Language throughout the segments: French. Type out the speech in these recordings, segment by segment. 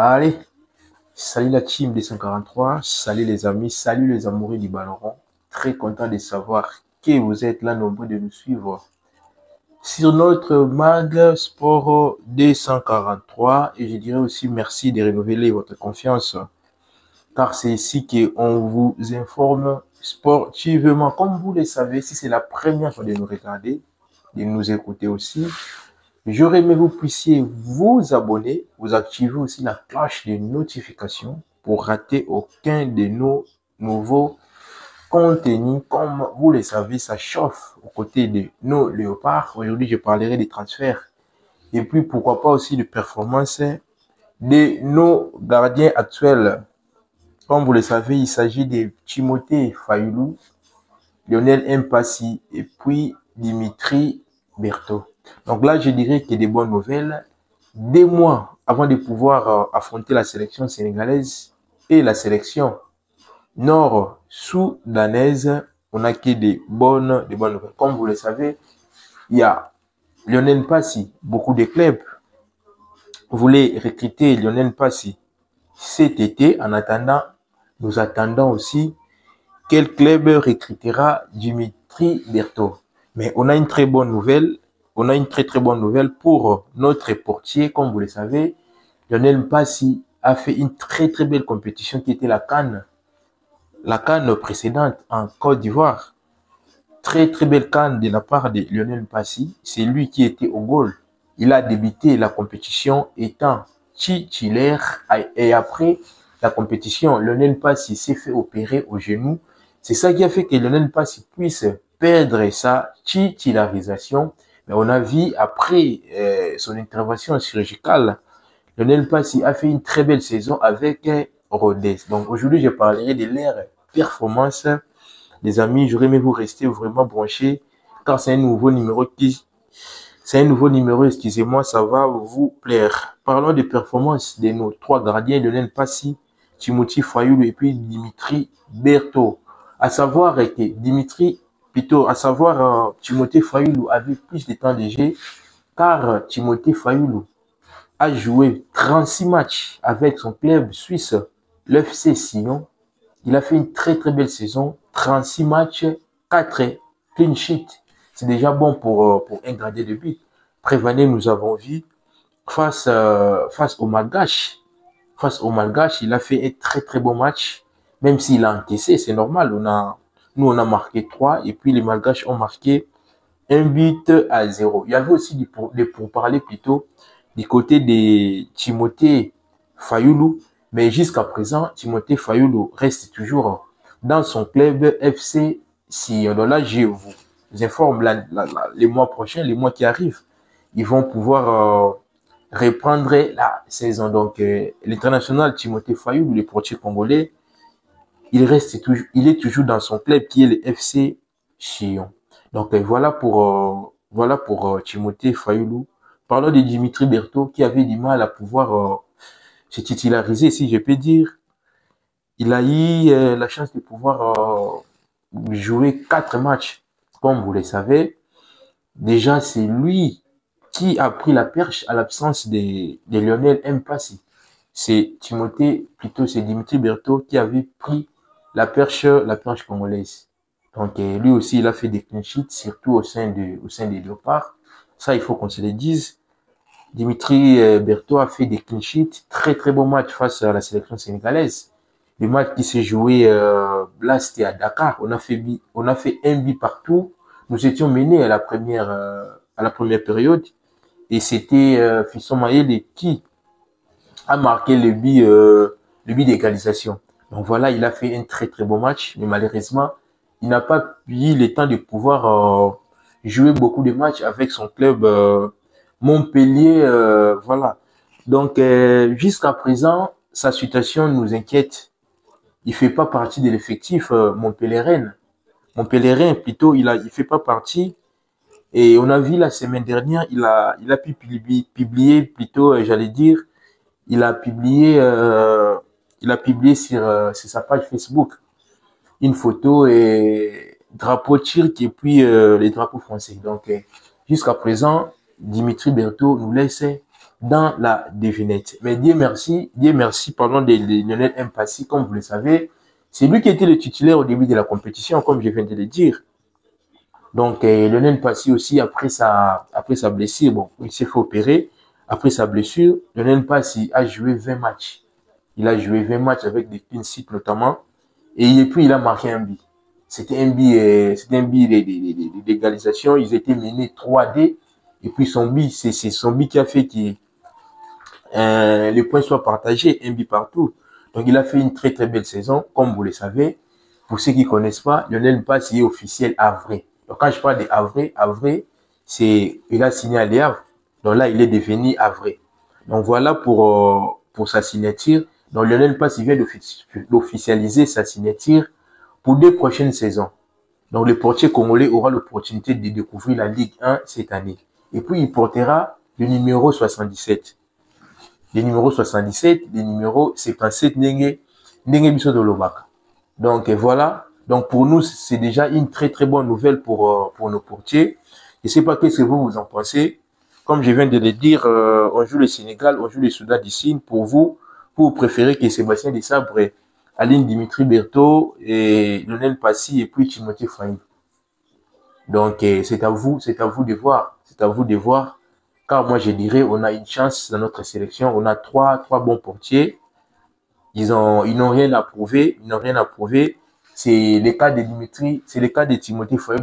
Allez, salut la team des 143, salut les amis, salut les amoureux du ballon rond. Très content de savoir que vous êtes là nombreux de nous suivre sur notre mag Sport 243 et je dirais aussi merci de renouveler votre confiance car c'est ici qu'on vous informe sportivement. Comme vous le savez, si c'est la première fois de nous regarder, de nous écouter aussi, j'aurais aimé que vous puissiez vous abonner, vous activer aussi la cloche de notification pour rater aucun de nos nouveaux contenus. Comme vous le savez, ça chauffe aux côtés de nos léopards. Aujourd'hui, je parlerai des transferts et puis pourquoi pas aussi de performances de nos gardiens actuels. Comme vous le savez, il s'agit de Timothée Fayulu, Lionel Mpassi et puis Dimitri Berthaud. Donc là, je dirais qu'il y a des bonnes nouvelles. Des mois avant de pouvoir affronter la sélection sénégalaise et la sélection nord-soudanaise, on a que des bonnes nouvelles. Comme vous le savez, il y a Lionel Mpassi. Beaucoup de clubs voulaient recruter Lionel Mpassi cet été. En attendant, nous attendons aussi quel club recrutera Dimitri Berthaud. Mais on a une très bonne nouvelle. On a une très bonne nouvelle pour notre portier. Comme vous le savez, Lionel Mpassi a fait une très belle compétition qui était la CAN précédente en Côte d'Ivoire. Très belle CAN de la part de Lionel Mpassi. C'est lui qui était au goal. Il a débuté la compétition étant titulaire et après la compétition, Lionel Mpassi s'est fait opérer au genou. C'est ça qui a fait que Lionel Mpassi puisse perdre sa titularisation. Mais on a vu après son intervention chirurgicale, Lionel Mpassi a fait une très belle saison avec Rodez. Donc aujourd'hui, je parlerai de leur performance. Les amis, j'aurais aimé vous rester vraiment branchés car c'est un nouveau numéro excusez-moi, ça va vous plaire. Parlons des performances de nos trois gardiens, Lionel Mpassi, Timothée Fayulu et puis Dimitri Berthaud. À savoir que Timothée Fayulu avait plus de temps de jeu car Timothée Fayulu a joué 36 matchs avec son club suisse, l'FC Sion. Il a fait une très belle saison, 36 matchs, 4 clean sheets. C'est déjà bon pour un gardien de but. Prévané, nous avons vu face au Malgache. Face au Malgache, il a fait un très bon match, même s'il a encaissé, c'est normal. Nous, on a marqué 3 et puis les Malgaches ont marqué 1-0. Il y avait aussi pour parler plutôt du côté de Timothée Fayulu, mais jusqu'à présent, Timothée Fayulu reste toujours dans son club FC Sion. Donc là, je vous informe les mois prochains, les mois qui arrivent, ils vont pouvoir reprendre la saison. Donc, l'international Timothée Fayulu, le portier congolais, il est toujours dans son club qui est le FC Sion. Donc, voilà pour Timothée Fayulu. Parlons de Dimitri Berthaud qui avait du mal à pouvoir se titulariser, si je peux dire. Il a eu la chance de pouvoir jouer 4 matchs, comme vous le savez. Déjà, c'est lui qui a pris la perche à l'absence de Lionel Mpassi. C'est Dimitri Berthaud qui avait pris la perche congolaise. Donc, lui aussi, il a fait des clean sheets, surtout au sein des Léopards. Ça, il faut qu'on se le dise. Dimitri Berthaud a fait des clean sheets, très bon match face à la sélection sénégalaise. Le match qui s'est joué là, c'était à Dakar. On a fait un but partout. Nous étions menés à la première période et c'était Fiston Mayele qui a marqué le but d'égalisation. Donc voilà, il a fait un très bon match, mais malheureusement, il n'a pas eu le temps de pouvoir jouer beaucoup de matchs avec son club Montpellier. Voilà. Donc jusqu'à présent, sa situation nous inquiète. Il fait pas partie de l'effectif montpellierin. Plutôt, il fait pas partie. Et on a vu la semaine dernière, il a pu publier plutôt, j'allais dire, il a publié sur sa page Facebook une photo et drapeau turc et puis les drapeaux français. Donc jusqu'à présent, Dimitri Berthaud nous laisse dans la devinette. Mais Dieu merci, parlons de Lionel Mpassi, comme vous le savez, c'est lui qui était le titulaire au début de la compétition, comme je viens de le dire. Donc, Lionel Mpassi aussi, après sa blessure, bon, il s'est fait opérer. Après sa blessure, Lionel Mpassi a joué 20 matchs. Il a joué 20 matchs avec des clean sheets notamment. Et puis, il a marqué un but. C'était un but d'égalisation. Ils étaient menés 3-2. Et puis, son but, c'est son but qui a fait que les points soient partagés, un but partout. Donc, il a fait une très, très belle saison, comme vous le savez. Pour ceux qui ne connaissent pas, Lionel Mpassi est officiel Havrais. Donc, quand je parle de Havrais, c'est, il a signé à Le Havre. Donc là, il est devenu Havrais. Donc, voilà pour sa signature. Donc, Lionel Mpassi vient d'officialiser sa signature pour 2 prochaines saisons. Donc, le portier congolais aura l'opportunité de découvrir la Ligue 1 cette année. Et puis, il portera le numéro 77. Le numéro 77, le numéro 77, Ndenge Biso de Lobaka. Donc, voilà. Donc, pour nous, c'est déjà une très, très bonne nouvelle pour nos portiers. Je ne sais pas qu'est-ce que vous en pensez. Comme je viens de le dire, on joue le Sénégal, on joue le Soudan du Sine. Pour vous préférez que Sébastien Desabre, Aline Dimitri Berthaud et Lionel Mpassi et puis Timothée Faye. Donc, c'est à vous de voir. C'est à vous de voir. Car moi, je dirais, on a une chance dans notre sélection. On a trois bons portiers. Ils n'ont rien à prouver. Ils n'ont rien à prouver. C'est le cas de Dimitri, c'est le cas de Timothée Faye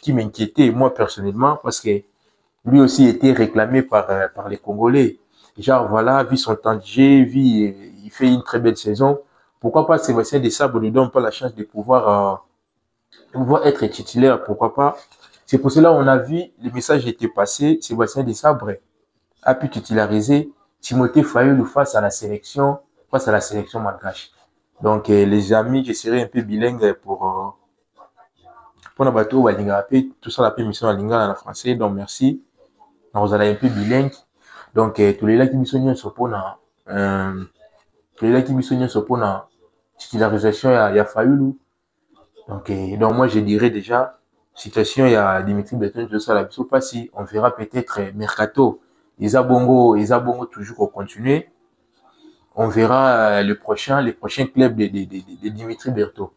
qui m'inquiétait, moi, personnellement, parce que lui aussi était réclamé par les Congolais. Genre, voilà, vu son temps de jeu, il fait une très belle saison. Pourquoi pas Sébastien Desabre ne lui donne pas la chance de pouvoir être titulaire, pourquoi pas. C'est pour cela on a vu, le message était passé, Sébastien Desabre a pu titulariser Timothée Fayulu face à la sélection malgache. Donc, les amis, je serai un peu bilingue pour la bateau, tout ça, la permission à lingala en français, donc merci. Donc, vous allez un peu bilingue. Donc, tous les là qui me sont sur la titularisation, il y a Fayulu. Donc moi, je dirais déjà, situation, il y a Dimitri Berthaud, tout ça, la biso pas si on verra peut-être Mercato. Isa Bongo toujours continuer. On verra les prochains clubs de Dimitri Berthaud.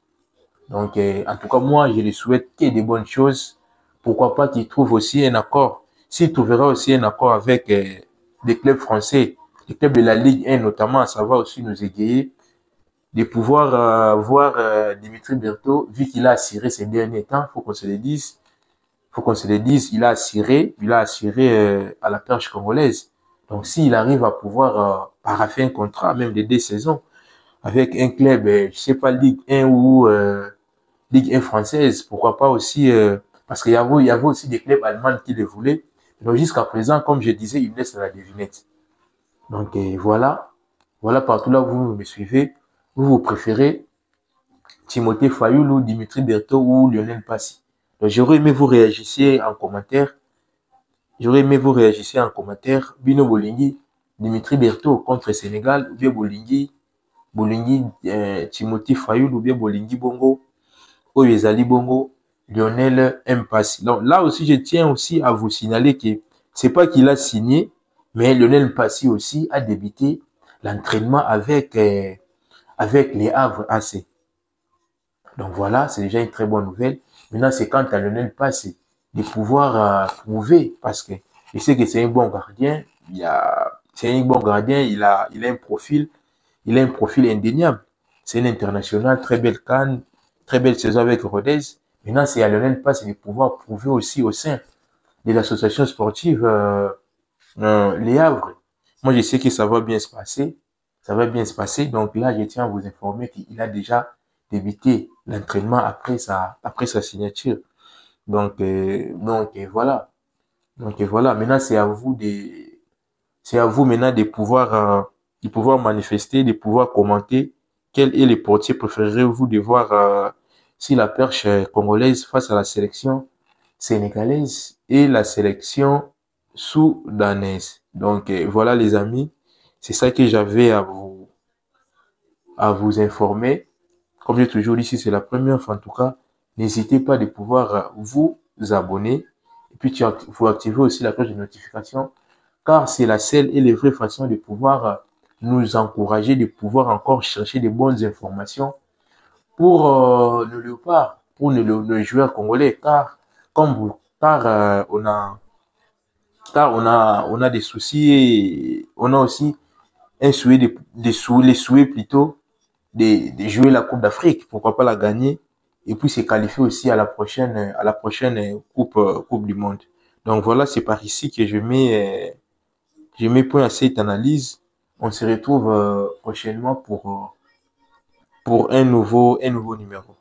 Donc, en tout cas, moi, je lui souhaite que des bonnes choses. Pourquoi pas qu'il trouve aussi un accord. S'il trouvera aussi un accord avec des clubs français, les clubs de la Ligue 1 notamment, ça va aussi nous égayer de pouvoir voir Dimitri Berthaud, vu qu'il a assuré ces derniers temps, faut qu'on se le dise, il a assuré à la perche congolaise. Donc, s'il arrive à pouvoir paraffer un contrat, même de 2 saisons, avec un club, je sais pas, Ligue 1 ou Ligue 1 française, pourquoi pas aussi, parce qu'il y avait aussi des clubs allemands qui le voulaient. Donc, jusqu'à présent, comme je disais, il laisse la devinette. Donc, voilà partout là où vous me suivez. Vous préférez Timothée Fayulu, Dimitri Berthaud ou Lionel Mpassi. Donc, j'aurais aimé vous réagissiez en commentaire. Bino Bolingi, Dimitri Berthaud contre Sénégal, ou bien Bolingi, Timothée Fayulu, ou bien Bolingi Bongo, Oyezali Bongo, Lionel Mpassi. Donc, là aussi, je tiens aussi à vous signaler que c'est pas qu'il a signé, mais Lionel Mpassi aussi a débuté l'entraînement avec les Havre AC. Donc voilà, c'est déjà une très bonne nouvelle. Maintenant, c'est quant à Lionel Mpassi de pouvoir prouver, parce que je sais que c'est un bon gardien, il a un profil indéniable. C'est un international, très belle CAN, très belle saison avec Rodez. Maintenant, c'est à Lionel Mpassi de pouvoir prouver aussi au sein de l'association sportive Les Havre. Moi, je sais que ça va bien se passer. Donc là, je tiens à vous informer qu'il a déjà débuté l'entraînement après sa signature. Donc voilà. Maintenant, c'est à vous maintenant de pouvoir manifester, de pouvoir commenter quel est le portier préférez-vous de voir si la perche congolaise face à la sélection sénégalaise et la sélection soudanaise. Donc voilà les amis, c'est ça que j'avais à vous informer. Comme j'ai toujours dit, si c'est la première fois en tout cas, n'hésitez pas de pouvoir vous abonner. Et puis, vous activez aussi la cloche de notification car c'est la seule et la vraie façon de pouvoir nous encourager, de pouvoir encore chercher de bonnes informations pour le léopard, pour le joueur congolais, car on a des soucis et on a aussi un souhait les souhaits plutôt de jouer la Coupe d'Afrique, pourquoi pas la gagner et puis se qualifier aussi à la prochaine coupe du Monde. Donc voilà, c'est par ici que je mets point à cette analyse. On se retrouve prochainement pour un nouveau numéro.